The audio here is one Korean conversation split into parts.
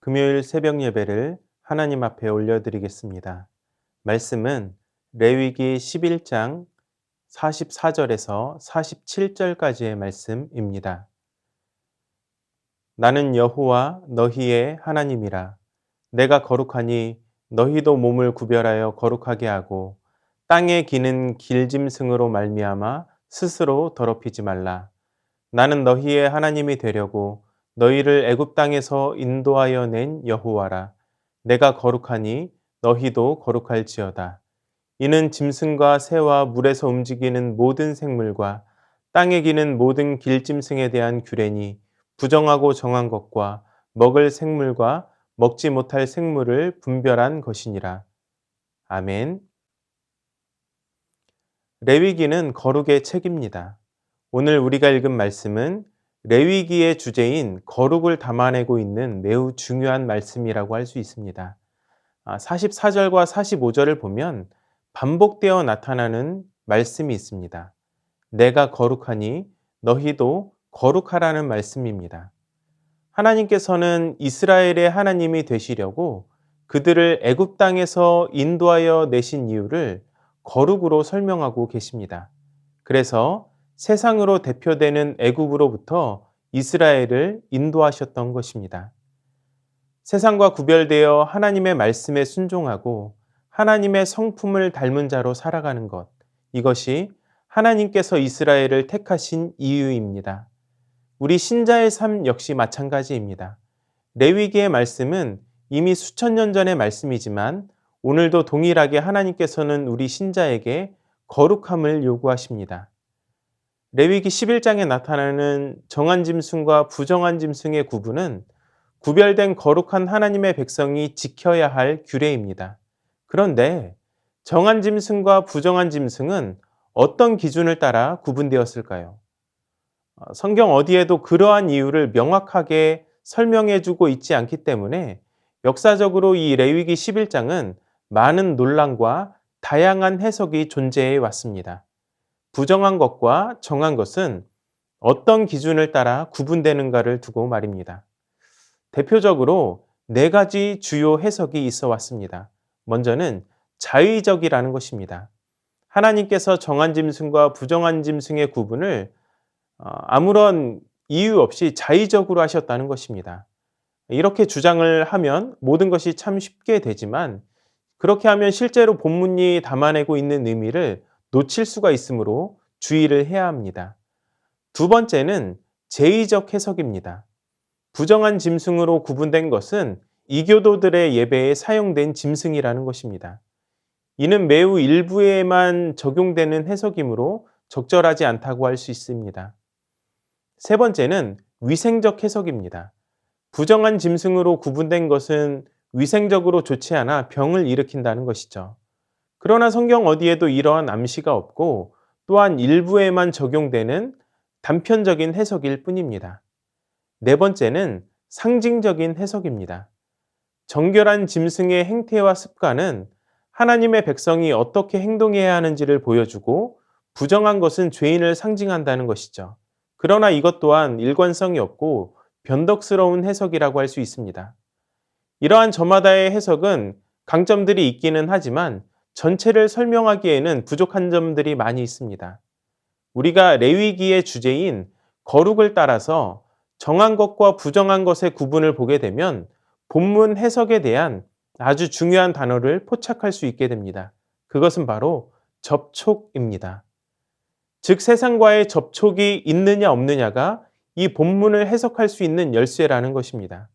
금요일 새벽 예배를 하나님 앞에 올려드리겠습니다. 말씀은 레위기 11장 44절에서 47절까지의 말씀입니다. 나는 여호와 너희의 하나님이라. 내가 거룩하니 너희도 몸을 구별하여 거룩하게 하고 땅에 기는 길짐승으로 말미암아 스스로 더럽히지 말라. 나는 너희의 하나님이 되려고 너희를 애굽 땅에서 인도하여 낸 여호와라. 내가 거룩하니 너희도 거룩할지어다. 이는 짐승과 새와 물에서 움직이는 모든 생물과 땅에 기는 모든 길짐승에 대한 규례니 부정하고 정한 것과 먹을 생물과 먹지 못할 생물을 분별한 것이니라. 아멘. 레위기는 거룩의 책입니다. 오늘 우리가 읽은 말씀은 레위기의 주제인 거룩을 담아내고 있는 매우 중요한 말씀이라고 할 수 있습니다. 44절과 45절을 보면 반복되어 나타나는 말씀이 있습니다. 내가 거룩하니 너희도 거룩하라는 말씀입니다. 하나님께서는 이스라엘의 하나님이 되시려고 그들을 애굽 땅에서 인도하여 내신 이유를 거룩으로 설명하고 계십니다. 그래서 세상으로 대표되는 애굽으로부터 이스라엘을 인도하셨던 것입니다. 세상과 구별되어 하나님의 말씀에 순종하고 하나님의 성품을 닮은 자로 살아가는 것, 이것이 하나님께서 이스라엘을 택하신 이유입니다. 우리 신자의 삶 역시 마찬가지입니다. 레위기의 말씀은 이미 수천 년 전의 말씀이지만 오늘도 동일하게 하나님께서는 우리 신자에게 거룩함을 요구하십니다. 레위기 11장에 나타나는 정한 짐승과 부정한 짐승의 구분은 구별된 거룩한 하나님의 백성이 지켜야 할 규례입니다. 그런데 정한 짐승과 부정한 짐승은 어떤 기준을 따라 구분되었을까요? 성경 어디에도 그러한 이유를 명확하게 설명해 주고 있지 않기 때문에 역사적으로 이 레위기 11장은 많은 논란과 다양한 해석이 존재해 왔습니다. 부정한 것과 정한 것은 어떤 기준을 따라 구분되는가를 두고 말입니다. 대표적으로 4가지 주요 해석이 있어 왔습니다. 먼저는 자의적이라는 것입니다. 하나님께서 정한 짐승과 부정한 짐승의 구분을 아무런 이유 없이 자의적으로 하셨다는 것입니다. 이렇게 주장을 하면 모든 것이 참 쉽게 되지만 그렇게 하면 실제로 본문이 담아내고 있는 의미를 놓칠 수가 있으므로 주의를 해야 합니다. 두 번째는 제의적 해석입니다. 부정한 짐승으로 구분된 것은 이교도들의 예배에 사용된 짐승이라는 것입니다. 이는 매우 일부에만 적용되는 해석이므로 적절하지 않다고 할 수 있습니다. 세 번째는 위생적 해석입니다. 부정한 짐승으로 구분된 것은 위생적으로 좋지 않아 병을 일으킨다는 것이죠. 그러나 성경 어디에도 이러한 암시가 없고 또한 일부에만 적용되는 단편적인 해석일 뿐입니다. 네 번째는 상징적인 해석입니다. 정결한 짐승의 행태와 습관은 하나님의 백성이 어떻게 행동해야 하는지를 보여주고 부정한 것은 죄인을 상징한다는 것이죠. 그러나 이것 또한 일관성이 없고 변덕스러운 해석이라고 할 수 있습니다. 이러한 저마다의 해석은 강점들이 있기는 하지만 전체를 설명하기에는 부족한 점들이 많이 있습니다. 우리가 레위기의 주제인 거룩을 따라서 정한 것과 부정한 것의 구분을 보게 되면 본문 해석에 대한 아주 중요한 단어를 포착할 수 있게 됩니다. 그것은 바로 접촉입니다. 즉 세상과의 접촉이 있느냐 없느냐가 이 본문을 해석할 수 있는 열쇠라는 것입니다.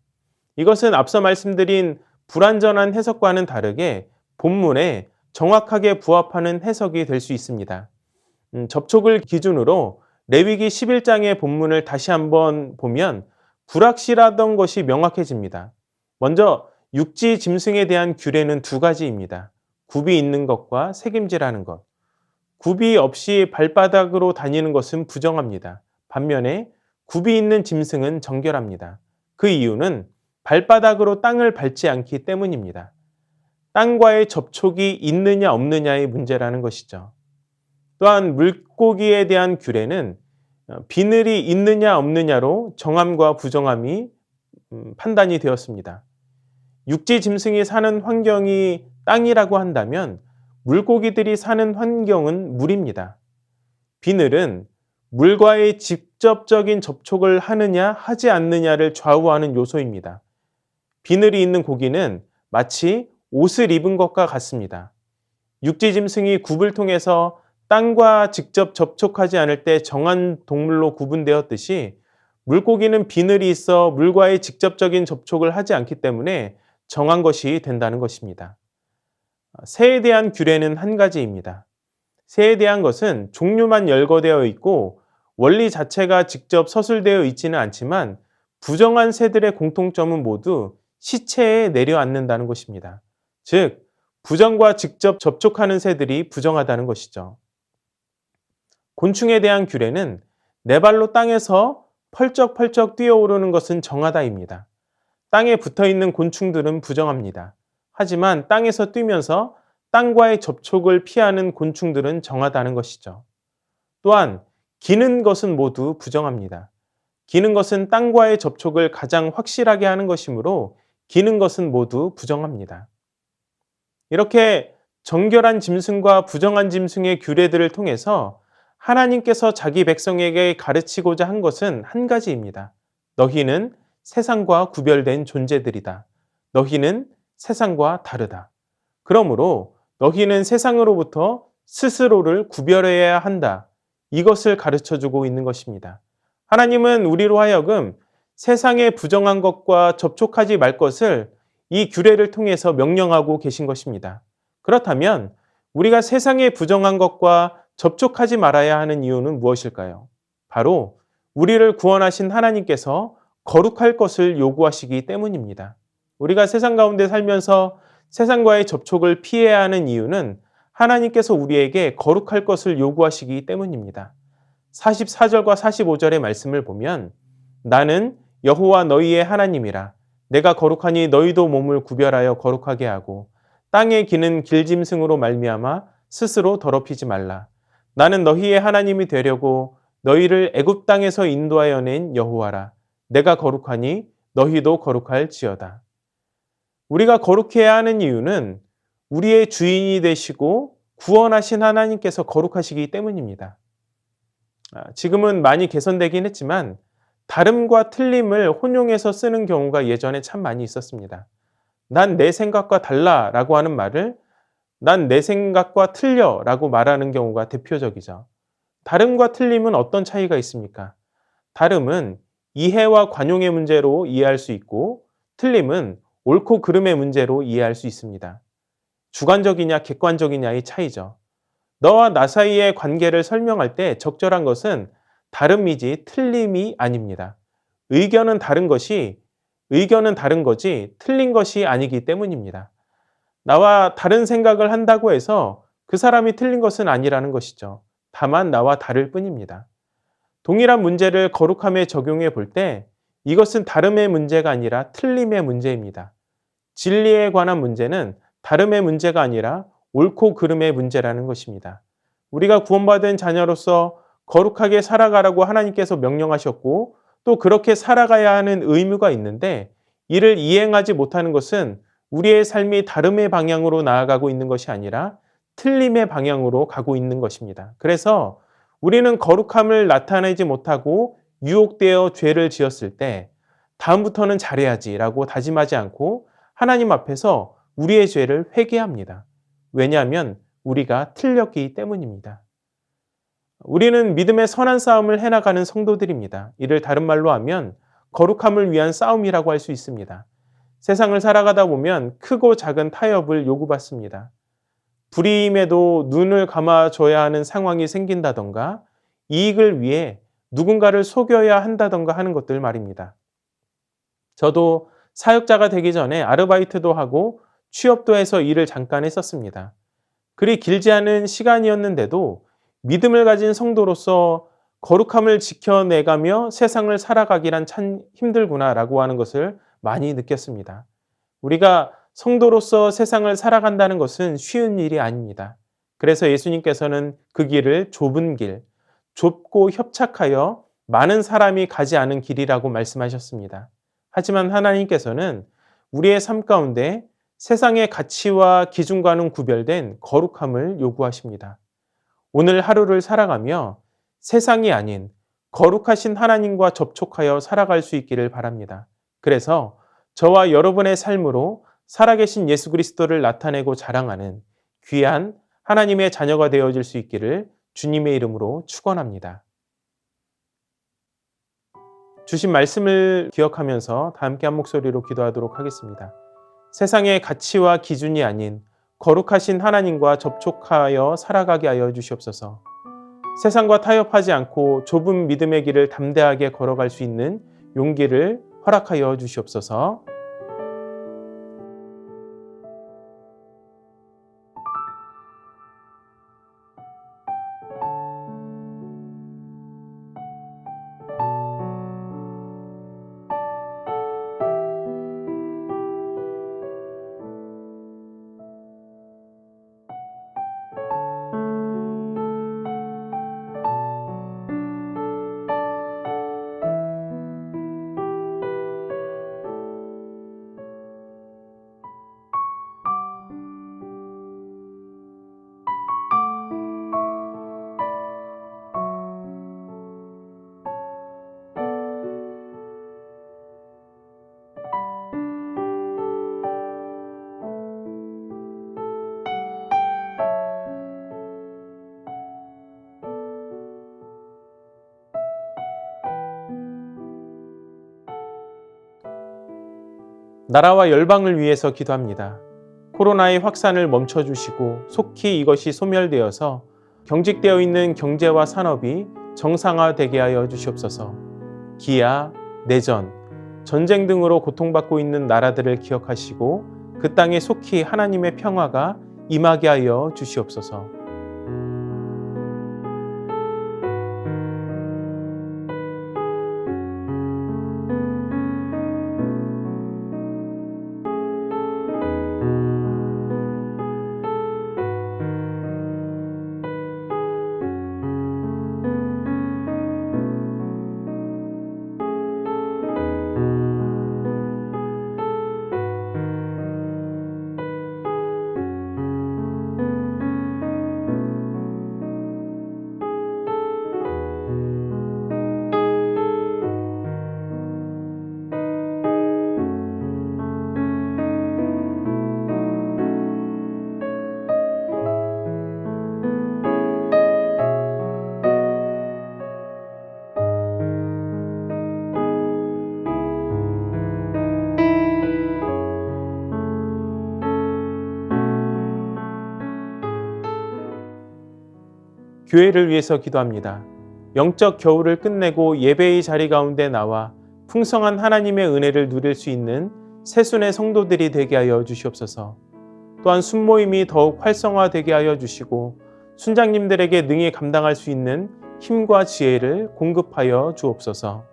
이것은 앞서 말씀드린 불완전한 해석과는 다르게 본문에 정확하게 부합하는 해석이 될 수 있습니다. 접촉을 기준으로 레위기 11장의 본문을 다시 한번 보면 불확실하던 것이 명확해집니다. 먼저 육지 짐승에 대한 규례는 2가지입니다. 굽이 있는 것과 새김질하는 것. 굽이 없이 발바닥으로 다니는 것은 부정합니다. 반면에 굽이 있는 짐승은 정결합니다. 그 이유는 발바닥으로 땅을 밟지 않기 때문입니다. 땅과의 접촉이 있느냐 없느냐의 문제라는 것이죠. 또한 물고기에 대한 규례는 비늘이 있느냐 없느냐로 정함과 부정함이 판단이 되었습니다. 육지 짐승이 사는 환경이 땅이라고 한다면 물고기들이 사는 환경은 물입니다. 비늘은 물과의 직접적인 접촉을 하느냐 하지 않느냐를 좌우하는 요소입니다. 비늘이 있는 고기는 마치 옷을 입은 것과 같습니다. 육지 짐승이 굽을 통해서 땅과 직접 접촉하지 않을 때 정한 동물로 구분되었듯이 물고기는 비늘이 있어 물과의 직접적인 접촉을 하지 않기 때문에 정한 것이 된다는 것입니다. 새에 대한 규례는 한 가지입니다. 새에 대한 것은 종류만 열거되어 있고 원리 자체가 직접 서술되어 있지는 않지만 부정한 새들의 공통점은 모두 시체에 내려앉는다는 것입니다. 즉, 부정과 직접 접촉하는 새들이 부정하다는 것이죠. 곤충에 대한 규례는 네 발로 땅에서 펄쩍펄쩍 뛰어오르는 것은 정하다입니다. 땅에 붙어 있는 곤충들은 부정합니다. 하지만 땅에서 뛰면서 땅과의 접촉을 피하는 곤충들은 정하다는 것이죠. 또한 기는 것은 모두 부정합니다. 기는 것은 땅과의 접촉을 가장 확실하게 하는 것이므로 기는 것은 모두 부정합니다. 이렇게 정결한 짐승과 부정한 짐승의 규례들을 통해서 하나님께서 자기 백성에게 가르치고자 한 것은 한 가지입니다. 너희는 세상과 구별된 존재들이다. 너희는 세상과 다르다. 그러므로 너희는 세상으로부터 스스로를 구별해야 한다. 이것을 가르쳐주고 있는 것입니다. 하나님은 우리로 하여금 세상의 부정한 것과 접촉하지 말 것을 이 규례를 통해서 명령하고 계신 것입니다. 그렇다면 우리가 세상의 부정한 것과 접촉하지 말아야 하는 이유는 무엇일까요? 바로 우리를 구원하신 하나님께서 거룩할 것을 요구하시기 때문입니다. 우리가 세상 가운데 살면서 세상과의 접촉을 피해야 하는 이유는 하나님께서 우리에게 거룩할 것을 요구하시기 때문입니다. 44절과 45절의 말씀을 보면 나는 여호와 너희의 하나님이라 내가 거룩하니 너희도 몸을 구별하여 거룩하게 하고 땅에 기는 길짐승으로 말미암아 스스로 더럽히지 말라. 나는 너희의 하나님이 되려고 너희를 애굽 땅에서 인도하여 낸 여호와라. 내가 거룩하니 너희도 거룩할지어다. 우리가 거룩해야 하는 이유는 우리의 주인이 되시고 구원하신 하나님께서 거룩하시기 때문입니다. 지금은 많이 개선되긴 했지만 다름과 틀림을 혼용해서 쓰는 경우가 예전에 참 많이 있었습니다. 난 내 생각과 달라 라고 하는 말을 난 내 생각과 틀려 라고 말하는 경우가 대표적이죠. 다름과 틀림은 어떤 차이가 있습니까? 다름은 이해와 관용의 문제로 이해할 수 있고 틀림은 옳고 그름의 문제로 이해할 수 있습니다. 주관적이냐 객관적이냐의 차이죠. 너와 나 사이의 관계를 설명할 때 적절한 것은 다름이지 틀림이 아닙니다. 의견은 다른 거지 틀린 것이 아니기 때문입니다. 나와 다른 생각을 한다고 해서 그 사람이 틀린 것은 아니라는 것이죠. 다만 나와 다를 뿐입니다. 동일한 문제를 거룩함에 적용해 볼 때 이것은 다름의 문제가 아니라 틀림의 문제입니다. 진리에 관한 문제는 다름의 문제가 아니라 옳고 그름의 문제라는 것입니다. 우리가 구원받은 자녀로서 거룩하게 살아가라고 하나님께서 명령하셨고 또 그렇게 살아가야 하는 의무가 있는데 이를 이행하지 못하는 것은 우리의 삶이 다름의 방향으로 나아가고 있는 것이 아니라 틀림의 방향으로 가고 있는 것입니다. 그래서 우리는 거룩함을 나타내지 못하고 유혹되어 죄를 지었을 때 다음부터는 잘해야지라고 다짐하지 않고 하나님 앞에서 우리의 죄를 회개합니다. 왜냐하면 우리가 틀렸기 때문입니다. 우리는 믿음의 선한 싸움을 해나가는 성도들입니다. 이를 다른 말로 하면 거룩함을 위한 싸움이라고 할 수 있습니다. 세상을 살아가다 보면 크고 작은 타협을 요구받습니다. 불의임에도 눈을 감아줘야 하는 상황이 생긴다던가 이익을 위해 누군가를 속여야 한다던가 하는 것들 말입니다. 저도 사역자가 되기 전에 아르바이트도 하고 취업도 해서 일을 잠깐 했었습니다. 그리 길지 않은 시간이었는데도 믿음을 가진 성도로서 거룩함을 지켜내가며 세상을 살아가기란 참 힘들구나라고 하는 것을 많이 느꼈습니다. 우리가 성도로서 세상을 살아간다는 것은 쉬운 일이 아닙니다. 그래서 예수님께서는 그 길을 좁은 길, 좁고 협착하여 많은 사람이 가지 않은 길이라고 말씀하셨습니다. 하지만 하나님께서는 우리의 삶 가운데 세상의 가치와 기준과는 구별된 거룩함을 요구하십니다. 오늘 하루를 살아가며 세상이 아닌 거룩하신 하나님과 접촉하여 살아갈 수 있기를 바랍니다. 그래서 저와 여러분의 삶으로 살아계신 예수 그리스도를 나타내고 자랑하는 귀한 하나님의 자녀가 되어질 수 있기를 주님의 이름으로 축원합니다. 주신 말씀을 기억하면서 다 함께 한 목소리로 기도하도록 하겠습니다. 세상의 가치와 기준이 아닌 거룩하신 하나님과 접촉하여 살아가게 하여 주시옵소서. 세상과 타협하지 않고 좁은 믿음의 길을 담대하게 걸어갈 수 있는 용기를 허락하여 주시옵소서. 나라와 열방을 위해서 기도합니다. 코로나의 확산을 멈춰주시고 속히 이것이 소멸되어서 경직되어 있는 경제와 산업이 정상화되게 하여 주시옵소서. 기아, 내전, 전쟁 등으로 고통받고 있는 나라들을 기억하시고 그 땅에 속히 하나님의 평화가 임하게 하여 주시옵소서. 교회를 위해서 기도합니다. 영적 겨울을 끝내고 예배의 자리 가운데 나와 풍성한 하나님의 은혜를 누릴 수 있는 새순의 성도들이 되게 하여 주시옵소서. 또한 순모임이 더욱 활성화되게 하여 주시고 순장님들에게 능히 감당할 수 있는 힘과 지혜를 공급하여 주옵소서.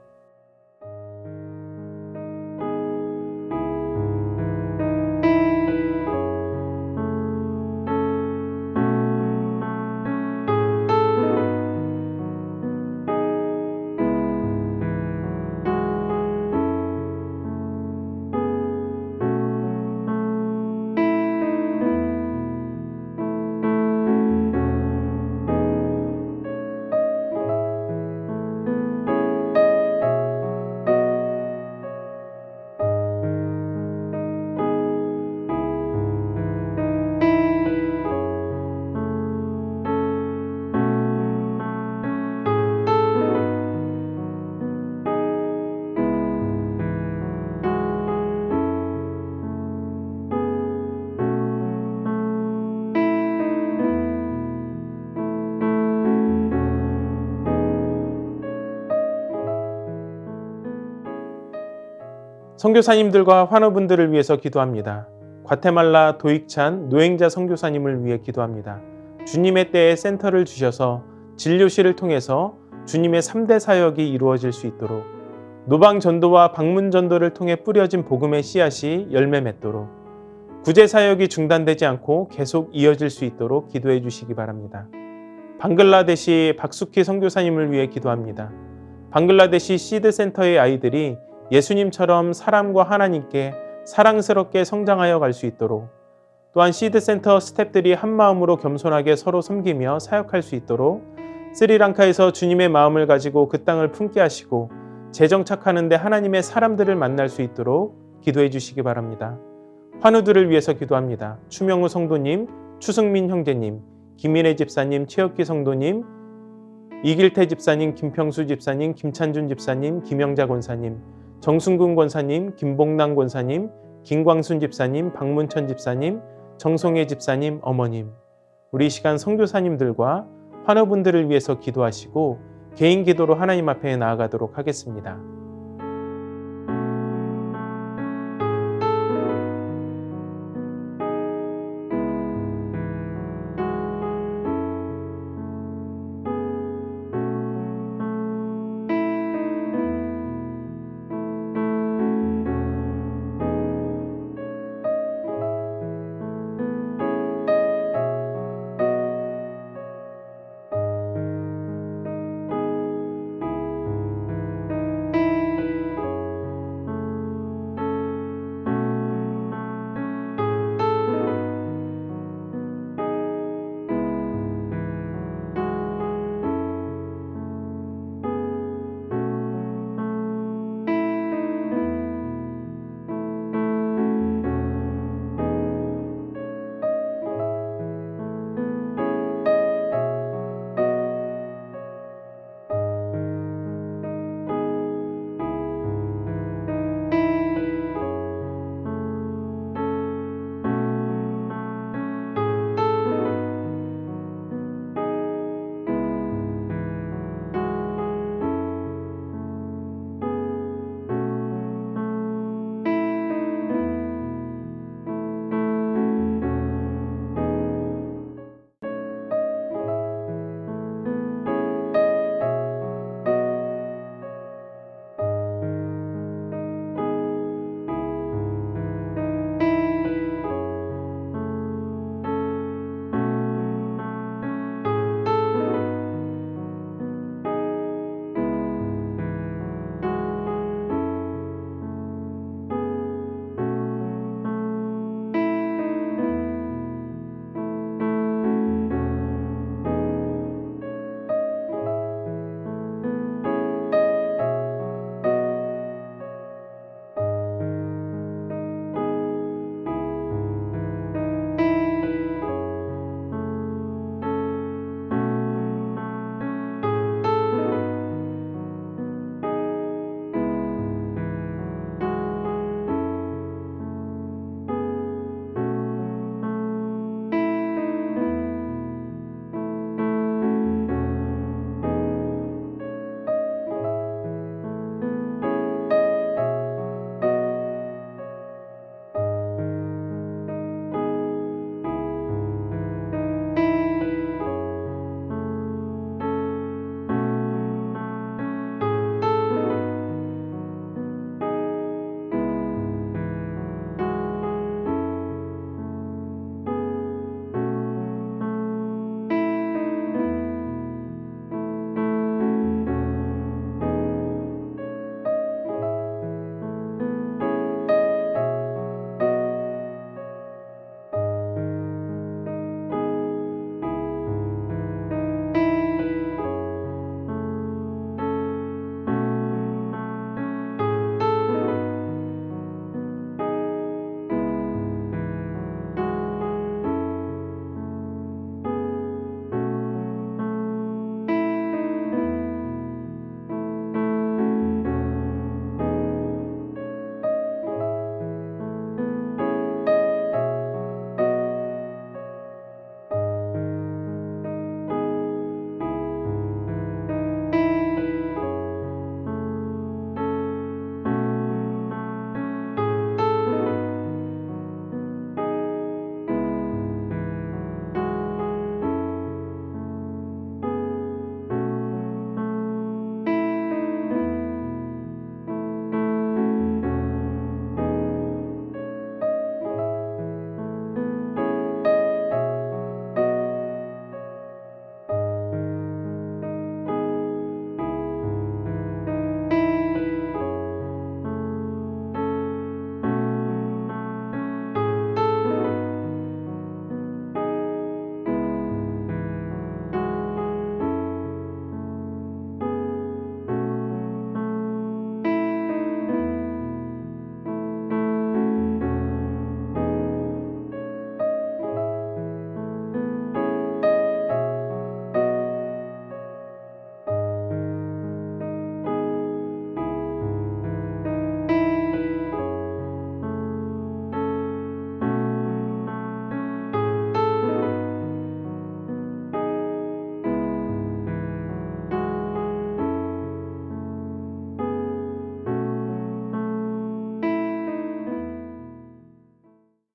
선교사님들과 환우분들을 위해서 기도합니다. 과테말라 도익찬 노행자 선교사님을 위해 기도합니다. 주님의 때에 센터를 주셔서 진료실을 통해서 주님의 3대 사역이 이루어질 수 있도록, 노방전도와 방문전도를 통해 뿌려진 복음의 씨앗이 열매 맺도록, 구제사역이 중단되지 않고 계속 이어질 수 있도록 기도해 주시기 바랍니다. 방글라데시 박수키 선교사님을 위해 기도합니다. 방글라데시 시드센터의 아이들이 예수님처럼 사람과 하나님께 사랑스럽게 성장하여 갈 수 있도록, 또한 시드센터 스태프들이 한마음으로 겸손하게 서로 섬기며 사역할 수 있도록 스리랑카에서 주님의 마음을 가지고 그 땅을 품게 하시고 재정착하는 데 하나님의 사람들을 만날 수 있도록 기도해 주시기 바랍니다. 환우들을 위해서 기도합니다. 추명우 성도님, 추승민 형제님, 김인혜 집사님, 최혁기 성도님, 이길태 집사님, 김평수 집사님, 김찬준 집사님, 김영자 권사님, 정순근 권사님, 김봉남 권사님, 김광순 집사님, 박문천 집사님, 정송혜 집사님, 어머님, 우리 이 시간 선교사님들과 환우분들을 위해서 기도하시고 개인 기도로 하나님 앞에 나아가도록 하겠습니다.